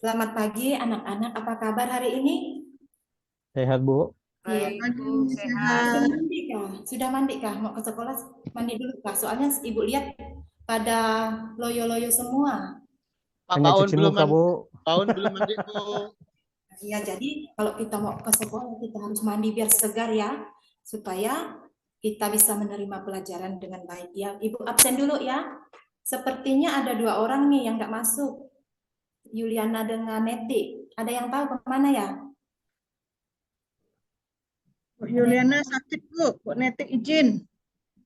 Selamat pagi anak-anak, apa kabar hari ini? Sehat, Bu. Iya. Baik, Pagi, Bu, sehat. Sudah sehat. mandi kah? Sudah mandi kah? Mau ke sekolah mandi dulu kah? Soalnya Ibu lihat pada loyo-loyo semua. Pak Hanya cuci muka, Bu. Baun belum mandi, Bu. Iya, jadi kalau kita mau ke sekolah kita harus mandi biar segar ya, supaya kita bisa menerima pelajaran dengan baik ya. Ibu absen dulu ya. Sepertinya ada dua orang nih yang nggak masuk. Yuliana dengan Neti. Ada yang tahu kemana ya? Bu Yuliana sakit, Bu. Bu Neti izin.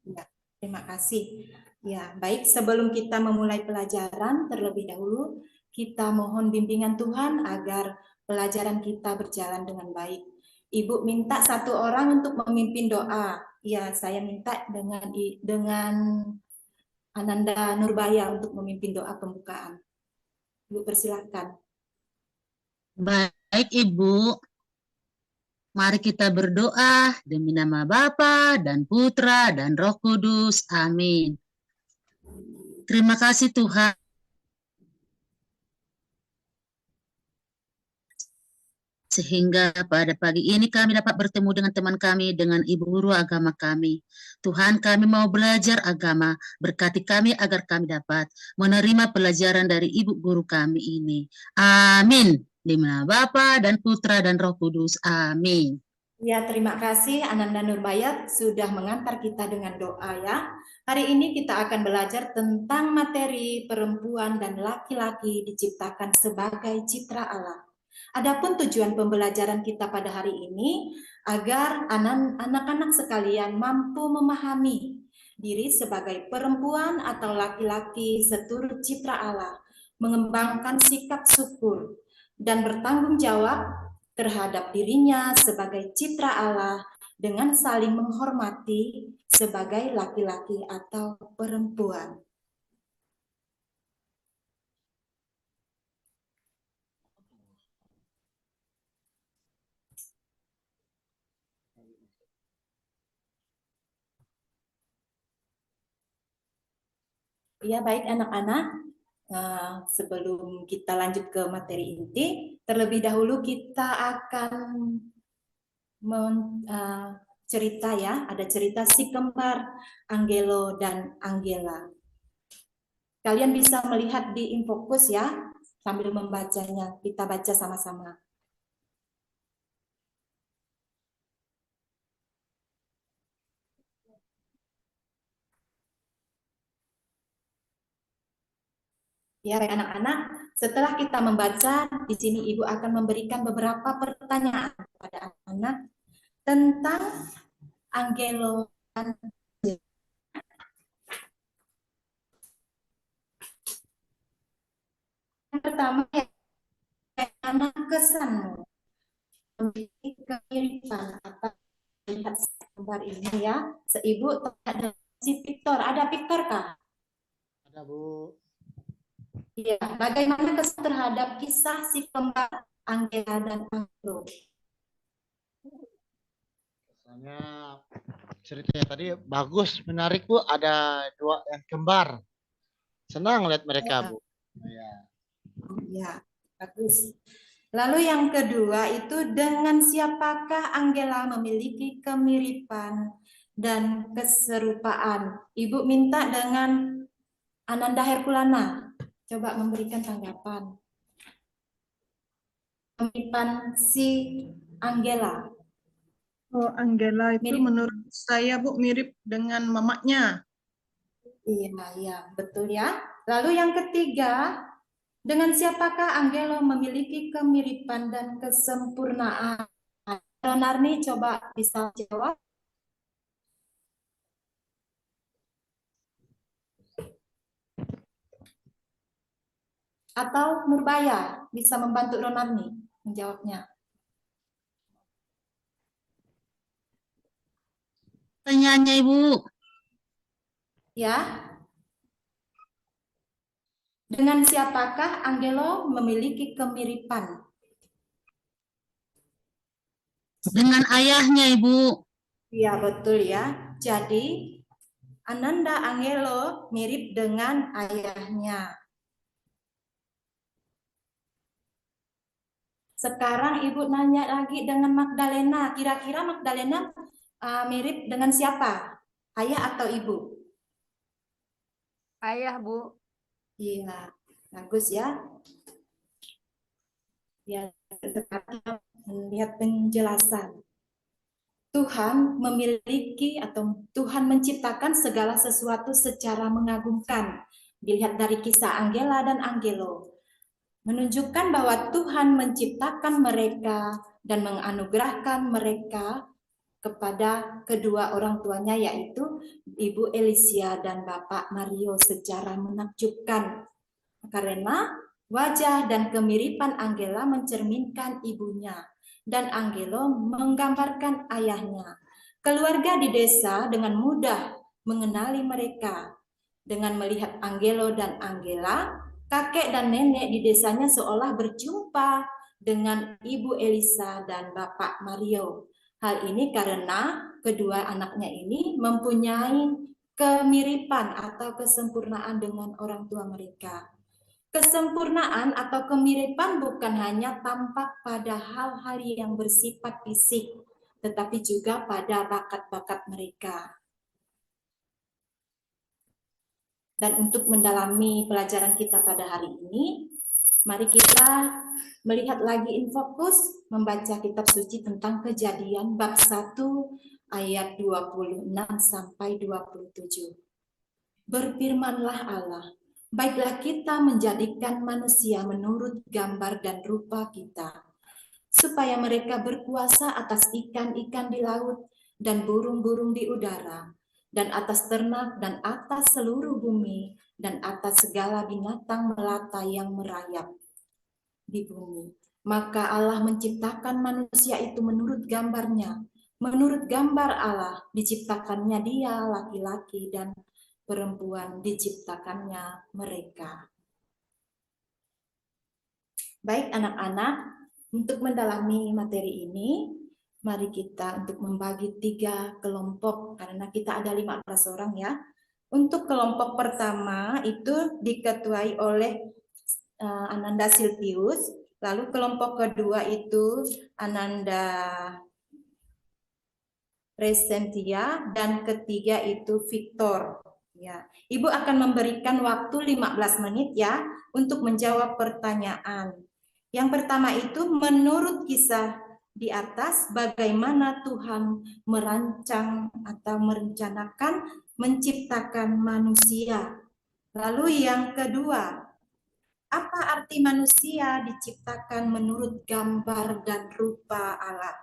Ya, terima kasih. Ya, baik. Sebelum kita memulai pelajaran, terlebih dahulu kita mohon bimbingan Tuhan agar pelajaran kita berjalan dengan baik. Ibu minta satu orang untuk memimpin doa. Ya, saya minta dengan Ananda Nurbaya untuk memimpin doa pembukaan. Ibu persilakan. Baik, Ibu. Mari kita berdoa demi nama Bapa dan Putra dan Roh Kudus. Amin. Terima kasih Tuhan. Sehingga pada pagi ini kami dapat bertemu dengan teman kami, dengan Ibu Guru Agama kami. Tuhan, kami mau belajar agama, berkati kami agar kami dapat menerima pelajaran dari Ibu Guru kami ini. Amin. Di nama Bapa dan Putra dan Roh Kudus. Amin. Ya, terima kasih Ananda Nurbayat sudah mengantar kita dengan doa ya. Hari ini kita akan belajar tentang materi perempuan dan laki-laki diciptakan sebagai citra Allah. Adapun tujuan pembelajaran kita pada hari ini agar anak-anak sekalian mampu memahami diri sebagai perempuan atau laki-laki seturut citra Allah, mengembangkan sikap syukur dan bertanggung jawab terhadap dirinya sebagai citra Allah dengan saling menghormati sebagai laki-laki atau perempuan. Ya, baik anak-anak. Sebelum kita lanjut ke materi inti, terlebih dahulu kita akan cerita ya, ada cerita si kembar Angelo dan Angela. Kalian bisa melihat di Infokus ya, sambil membacanya. Kita baca sama-sama. Ya, baik anak-anak, setelah kita membaca, di sini Ibu akan memberikan beberapa pertanyaan kepada anak-anak tentang Angelo dan yang pertama ya, anak kesanmu memiliki kemiripan atau lihat gambar ini ya. Seibu ada si Victor, ada Victor kah? Ada, Bu. Iya, bagaimana kesan terhadap kisah si kembar Angela dan Angelo? Kesannya ceritanya tadi bagus, menarik, Bu. Ada dua yang kembar. Senang lihat mereka, Bu. Ya. Ya, bagus. Lalu yang kedua itu dengan siapakah Angela memiliki kemiripan dan keserupaan? Ibu minta dengan Ananda Herkulana. Coba memberikan tanggapan. Kemiripan si Angela. Oh, Angela itu Mirip. menurut saya, Bu, mirip dengan mamanya. Iya, betul ya. Lalu yang ketiga, dengan siapakah Angelo memiliki kemiripan dan kesempurnaan? Ronarni coba bisa jawab. Atau Nurbaya bisa membantu Ronarni menjawabnya. Pertanyaannya, Ibu. Ya. Dengan siapakah Angelo memiliki kemiripan? Dengan ayahnya, Ibu. Ya, betul ya. Jadi Ananda Angelo mirip dengan ayahnya. Sekarang Ibu nanya lagi dengan Magdalena. Kira-kira Magdalena mirip dengan siapa? Ayah atau ibu? Ayah, Bu. Iya, bagus ya. Ya, sekarang melihat penjelasan. Tuhan memiliki atau Tuhan menciptakan segala sesuatu secara mengagumkan. Dilihat dari kisah Angela dan Angelo. Menunjukkan bahwa Tuhan menciptakan mereka dan menganugerahkan mereka kepada kedua orang tuanya, yaitu Ibu Elisia dan Bapak Mario, secara menakjubkan. Karena wajah dan kemiripan Angela mencerminkan ibunya, dan Angelo menggambarkan ayahnya. Keluarga di desa dengan mudah mengenali mereka. Dengan melihat Angelo dan Angela, kakek dan nenek di desanya seolah berjumpa dengan Ibu Elisa dan Bapak Mario. Hal ini karena kedua anaknya ini mempunyai kemiripan atau kesempurnaan dengan orang tua mereka. Kesempurnaan atau kemiripan bukan hanya tampak pada hal-hal yang bersifat fisik, tetapi juga pada bakat-bakat mereka. Dan untuk mendalami pelajaran kita pada hari ini, mari kita melihat lagi Infokus, membaca kitab suci tentang Kejadian bab 1 ayat 26 sampai 27. Berfirmanlah Allah, baiklah kita menjadikan manusia menurut gambar dan rupa kita, supaya mereka berkuasa atas ikan-ikan di laut dan burung-burung di udara, dan atas ternak dan atas seluruh bumi, dan atas segala binatang melata yang merayap di bumi. Maka Allah menciptakan manusia itu menurut gambarnya. Menurut gambar Allah diciptakannya dia, laki-laki dan perempuan diciptakannya mereka. Baik anak-anak, untuk mendalami materi ini, mari kita untuk membagi 3 kelompok, karena kita ada 15 orang ya. Untuk kelompok pertama itu diketuai oleh Ananda Silvius, lalu kelompok kedua itu Ananda Resentia, dan ketiga itu Victor. Ya, Ibu akan memberikan waktu 15 menit ya untuk menjawab pertanyaan. Yang pertama itu, menurut kisah di atas, bagaimana Tuhan merancang atau merencanakan menciptakan manusia. Lalu yang kedua, apa arti manusia diciptakan menurut gambar dan rupa Allah?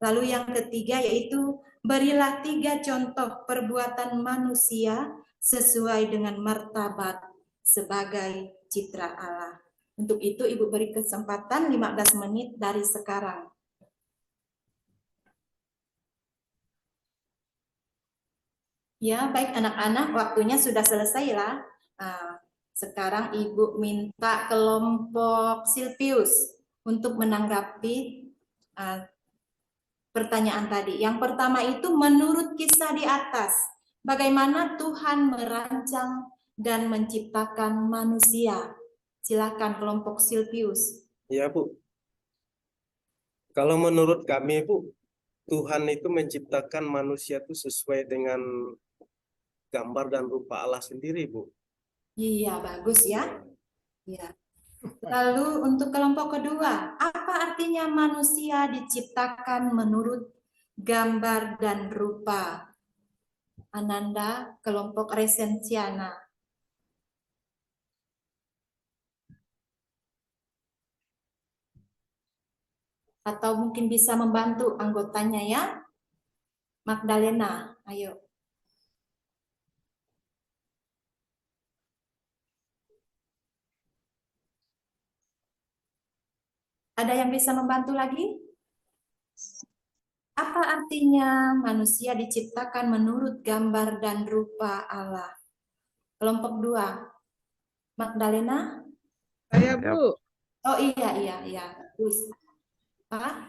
Lalu yang ketiga yaitu, berilah 3 contoh perbuatan manusia sesuai dengan martabat sebagai citra Allah. Untuk itu Ibu beri kesempatan 15 menit dari sekarang. Ya, baik anak-anak, waktunya sudah selesai lah. Sekarang Ibu minta kelompok Silvius untuk menanggapi pertanyaan tadi. Yang pertama itu, menurut kisah di atas, bagaimana Tuhan merancang dan menciptakan manusia? Silakan kelompok Silvius. Ya, Bu. Kalau menurut kami, Bu, Tuhan itu menciptakan manusia itu sesuai dengan gambar dan rupa Allah sendiri, Bu. Iya, bagus ya. Ya. Lalu untuk kelompok kedua, apa artinya manusia diciptakan menurut gambar dan rupa? Ananda, kelompok Resensiana. Atau mungkin bisa membantu anggotanya ya. Magdalena, ayo. Ada yang bisa membantu lagi? Apa artinya manusia diciptakan menurut gambar dan rupa Allah? Kelompok 2. Magdalena? Saya, Bu. Oh iya. Bagus. Pak?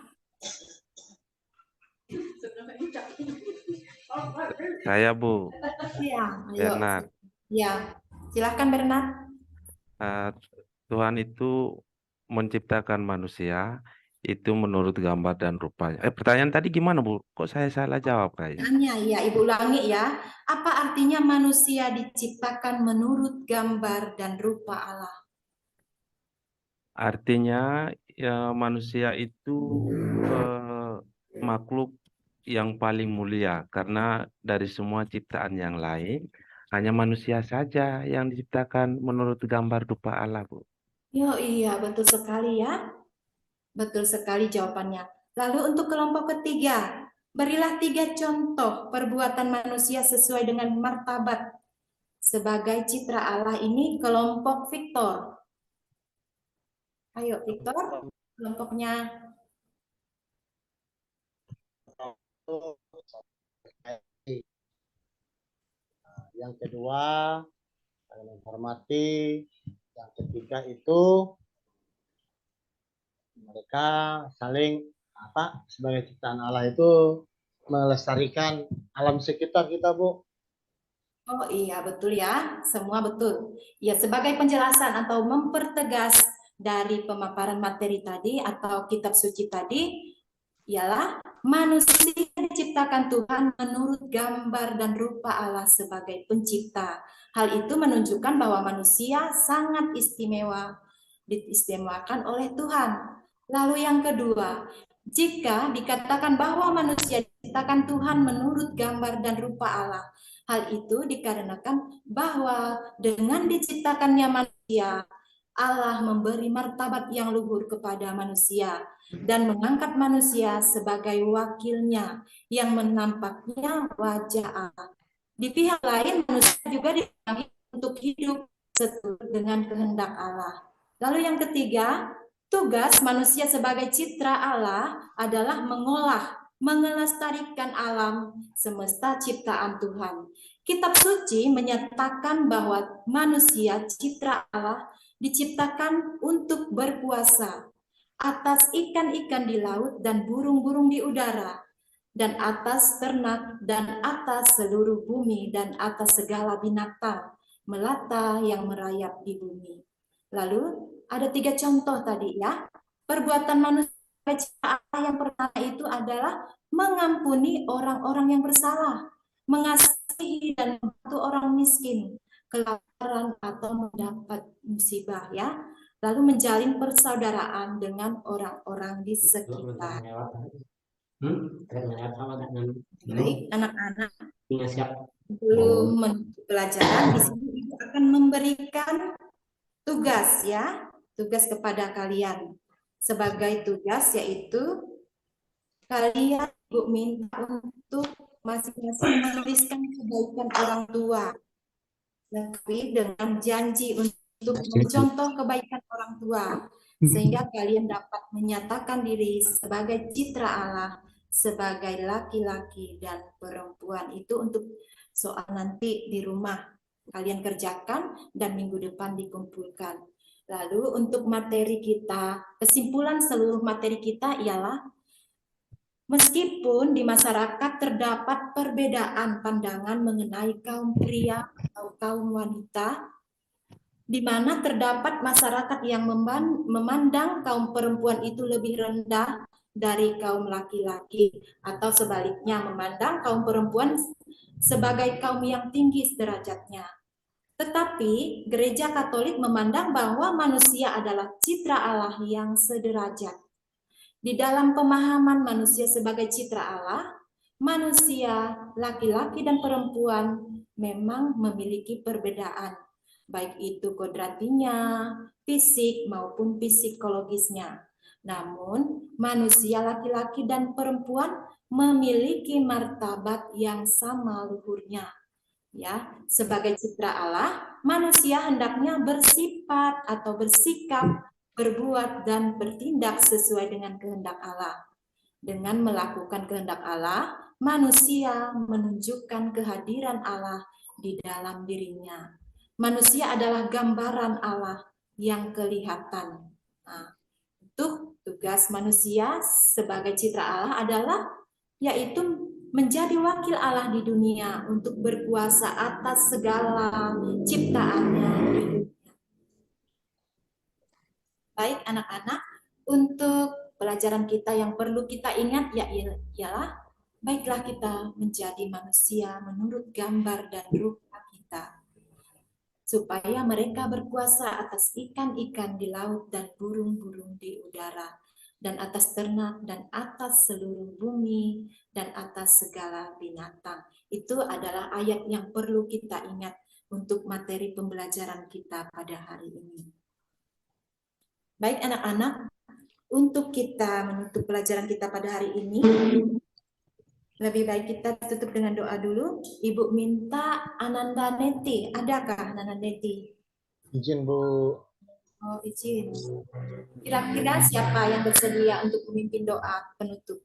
Saya, Bu. Iya, ayo. Bernard. Ya, silakan Bernard. Tuhan itu menciptakan manusia itu menurut gambar dan rupanya. Pertanyaan tadi gimana, Bu? Kok saya salah jawab kayaknya? Pertanyaannya ya, Ibu ulangi ya. Apa artinya manusia diciptakan menurut gambar dan rupa Allah? Artinya ya, manusia itu makhluk yang paling mulia karena dari semua ciptaan yang lain hanya manusia saja yang diciptakan menurut gambar rupa Allah, Bu. Yo iya, betul sekali ya. Betul sekali jawabannya. Lalu untuk kelompok ketiga, berilah 3 contoh perbuatan manusia sesuai dengan martabat sebagai citra Allah. Ini kelompok Victor. Ayo Victor, kelompoknya. Yang kedua, saling menghormati. Yang ketiga itu mereka saling sebagai ciptaan Allah itu melestarikan alam sekitar kita, Bu. Oh iya, betul ya. Semua betul. Ya, sebagai penjelasan atau mempertegas dari pemaparan materi tadi atau kitab suci tadi, ialah manusia diciptakan Tuhan menurut gambar dan rupa Allah sebagai pencipta. Hal itu menunjukkan bahwa manusia sangat istimewa, diistimewakan oleh Tuhan. Lalu yang kedua, jika dikatakan bahwa manusia diciptakan Tuhan menurut gambar dan rupa Allah, hal itu dikarenakan bahwa dengan diciptakannya manusia, Allah memberi martabat yang luhur kepada manusia dan mengangkat manusia sebagai wakilnya yang menampaknya wajah Allah. Di pihak lain, manusia juga dipanggil untuk hidup seturut dengan kehendak Allah. Lalu yang ketiga, tugas manusia sebagai citra Allah adalah mengelestarikan alam semesta ciptaan Tuhan. Kitab suci menyatakan bahwa manusia citra Allah diciptakan untuk berkuasa atas ikan-ikan di laut dan burung-burung di udara, dan atas ternak dan atas seluruh bumi dan atas segala binatang melata yang merayap di bumi. Lalu ada 3 contoh tadi ya. Perbuatan manusia yang pertama itu adalah mengampuni orang-orang yang bersalah, mengasihi dan membantu orang miskin, kelaparan atau mendapat musibah ya. Lalu menjalin persaudaraan dengan orang-orang di sekitar. Baik, anak-anak belum menutup pelajaran, di sini Ibu akan memberikan tugas ya, tugas kepada kalian. Sebagai tugas yaitu kalian Ibu minta untuk masing-masing menuliskan kebaikan orang tua, tapi dengan janji untuk mencontoh kebaikan orang tua, sehingga kalian dapat menyatakan diri sebagai citra Allah, sebagai laki-laki dan perempuan. Itu untuk soal nanti di rumah kalian kerjakan dan minggu depan dikumpulkan. Lalu untuk materi kita, kesimpulan seluruh materi kita ialah meskipun di masyarakat terdapat perbedaan pandangan mengenai kaum pria atau kaum wanita, di mana terdapat masyarakat yang memandang kaum perempuan itu lebih rendah dari kaum laki-laki, atau sebaliknya memandang kaum perempuan sebagai kaum yang tinggi derajatnya. Tetapi Gereja Katolik memandang bahwa manusia adalah citra Allah yang sederajat. Di dalam pemahaman manusia sebagai citra Allah, manusia laki-laki dan perempuan memang memiliki perbedaan, baik itu kodratinya, fisik maupun psikologisnya. Namun, manusia laki-laki dan perempuan memiliki martabat yang sama luhurnya. Ya, sebagai citra Allah, manusia hendaknya bersifat atau bersikap, berbuat dan bertindak sesuai dengan kehendak Allah. Dengan melakukan kehendak Allah, manusia menunjukkan kehadiran Allah di dalam dirinya. Manusia adalah gambaran Allah yang kelihatan. Nah, untuk tugas manusia sebagai citra Allah adalah yaitu menjadi wakil Allah di dunia untuk berkuasa atas segala ciptaannya di dunia. Baik anak-anak, untuk pelajaran kita yang perlu kita ingat ialah baiklah kita menjadi manusia menurut gambar dan rupa kita, supaya mereka berkuasa atas ikan-ikan di laut dan burung-burung di udara, dan atas ternak, dan atas seluruh bumi, dan atas segala binatang. Itu adalah ayat yang perlu kita ingat untuk materi pembelajaran kita pada hari ini. Baik anak-anak, untuk kita menutup pelajaran kita pada hari ini, lebih baik kita tutup dengan doa dulu. Ibu minta Ananda Neti. Adakah Ananda Neti? Izin Bu. Oh, izin. Kira-kira siapa yang bersedia untuk memimpin doa penutup?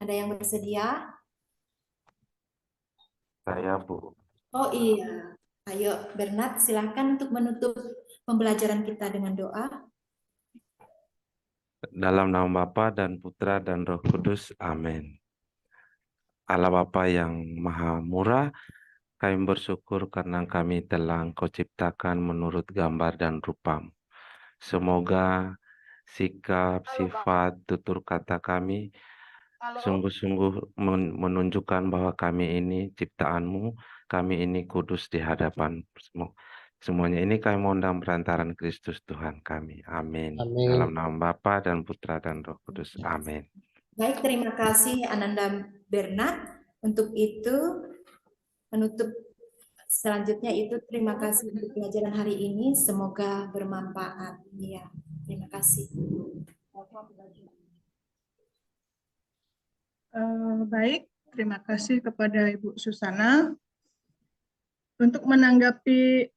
Ada yang bersedia? Saya, Bu. Oh iya. Ayo Bernard, silakan untuk menutup pembelajaran kita dengan doa. Dalam nama Bapa dan Putra dan Roh Kudus. Amin. Allah Bapa yang Maha Murah, kami bersyukur karena kami telah Engkau ciptakan menurut gambar dan rupa-Mu. Semoga sikap, sifat, tutur kata kami sungguh-sungguh menunjukkan bahwa kami ini ciptaan-Mu, kami ini kudus di hadapan semuanya ini kami mohon perantaraan Kristus Tuhan kami. Amin. Amin. Dalam nama Bapa dan Putra dan Roh Kudus. Amin. Baik, terima kasih Ananda Bernard. Untuk itu, penutup selanjutnya itu terima kasih untuk pelajaran hari ini. Semoga bermanfaat. Ya, terima kasih. Baik, terima kasih kepada Ibu Susana. Untuk menanggapi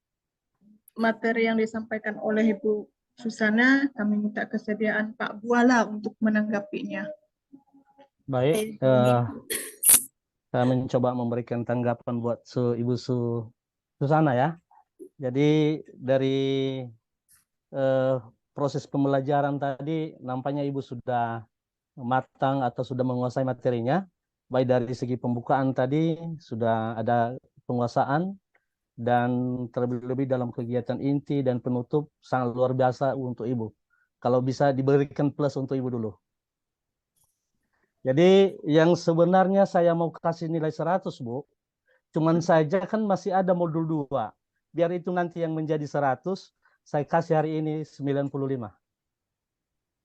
materi yang disampaikan oleh Ibu Susana, kami minta kesediaan Pak Buala untuk menanggapinya. Baik, saya mencoba memberikan tanggapan buat Ibu Susana ya. Jadi dari proses pembelajaran tadi nampaknya Ibu sudah matang atau sudah menguasai materinya. Baik dari segi pembukaan tadi sudah ada penguasaan, dan terlebih dalam kegiatan inti dan penutup sangat luar biasa untuk Ibu. Kalau bisa diberikan plus untuk Ibu dulu. Jadi yang sebenarnya saya mau kasih nilai 100, Bu. Cuman saja kan masih ada modul 2. Biar itu nanti yang menjadi 100, saya kasih hari ini 95.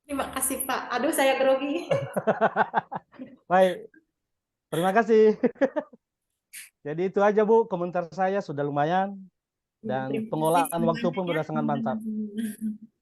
Terima kasih Pak. Aduh, saya grogi. Baik, terima kasih. Jadi itu aja Bu, komentar saya sudah lumayan. Dan Terima kasih pengolahan waktu semuanya pun ya, sudah sangat mantap. teman-teman.